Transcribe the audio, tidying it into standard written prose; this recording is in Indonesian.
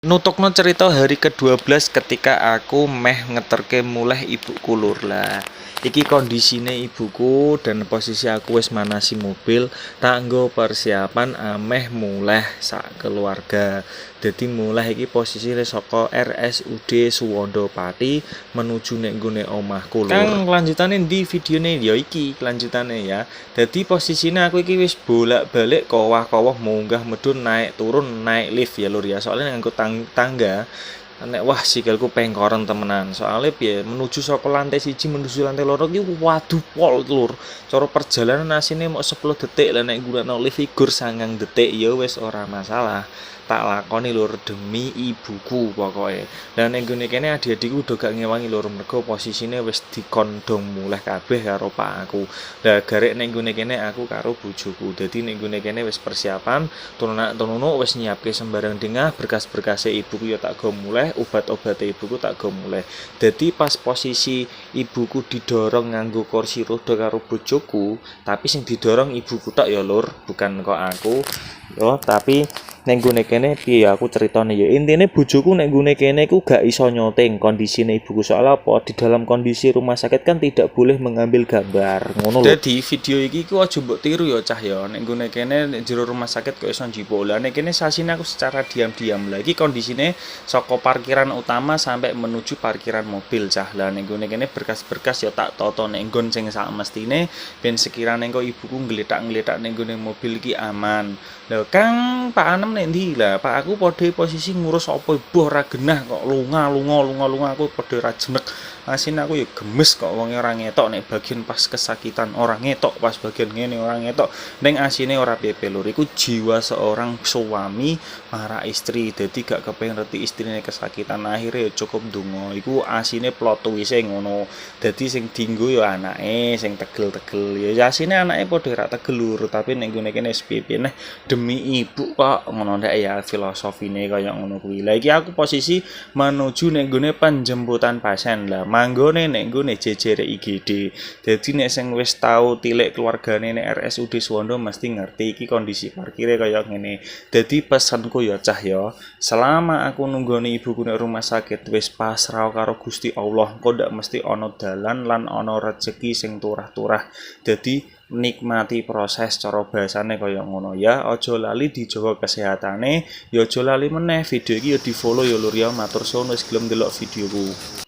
Nutokno cerita hari ke-12 ketika aku meh ngeterke muleh ibuku lur lah. Iki kondisine ibuku dan posisi aku wis manasi mobil kanggo persiapan ameh muleh sak keluarga. Dadi muleh iki posisine saka RSUD Suwondo Pati menuju nek nggone omahku lur. Kang kelanjutane ndi videone ya iki kelanjutane ya. Dadi posisine aku iki wis bolak-balik kowah-kowah munggah medun naik turun naik lift ya lur ya. Soalnya nganggo tangga nek wah sikilku pengkoren temenan. Soalnya piye menuju saka lantai 1 menuju lantai loro iki waduh pol lur. Cara perjalanan asine mok 10 detik lah nek nggunakno lift figur 9 detik ya wis ora masalah. Tak lakoni lur demi ibuku pokoke. Lah nek nggone kene adik-adikku udah gak ngewangi lur mergo posisine wis dikondong muleh kabeh karo pak aku. Lah garek nek nggone kene aku karo bojoku. Dadi nek nggone kene wis persiapan turunak wis nyiapke sembarang dengah berkas-berkase ibuku ya tak go muleh, obat-obate ibuku tak go muleh. Dadi pas posisi ibuku didorong nganggo kursi roda karo bojoku, tapi sing didorong ibuku tok ya lur, bukan kok aku. Yo, tapi nek nggone kene piye ya aku critane ya intine bojoku nek nggone kene ku gak iso nyoting kondisine ibuku soal apa di dalam kondisi rumah sakit kan tidak boleh mengambil gambar ngono lho. Dadi video iki ku aja mbok tiru ya cah ya nek nggone kene nek jero rumah sakit kok iso njipuk. Lah nek kene sasine aku secara diam-diam. Lah iki kondisine saka parkiran utama sampai menuju parkiran mobil cah. Lah nek nggone kene berkas-berkas ya tak toto nek nggon sing sak mestine ben sekirane engko ibuku ngletak-ngletak nek nggone mobil iki aman. Lah Kang Pak Anem nek ndi lah Pak aku padha posisi ngurus apa ibuh ora genah kok lunga aku padha ra jenek asine aku ya gemes kok wonge ora ngetok nek bagian pas kesakitan ora ngetok pas bagian ngene ora ngetok ning asine ora piye lur iku jiwa seorang suami marah istri dadi gak kepengin reti istrine kesakitan akhirnya ya cukup ndonga iku asine plot twist ngono dadi sing dienggo ya anake sing tegel-tegel ya asine anake padha ra tegel lur tapi nek ngene kene piye neh demi ibu kok ngono ndak ya filosofine kaya ngono kuwi. Lah iki aku posisi menuju nek nggone penjemputan pasien lah. Manggone nek nggone jejere IGD. Dadi nek sing wis tau tilik keluargane nek RSUD Suwondo mesti ngerti iki kondisi parkire kaya ngene. Dadi pesanku ya cah ya, selama aku nunggoni ibuku nek rumah sakit wis pasrah karo Gusti Allah, kok ndak mesti ana dalan lan ana rejeki sing turah-turah. Dadi nikmati proses cara bahasane kaya ngono ya aja lali dijaga kesehatane ya aja lali meneh video iki ya di follow ya lur ya matur suwun wis gelem delok videoku.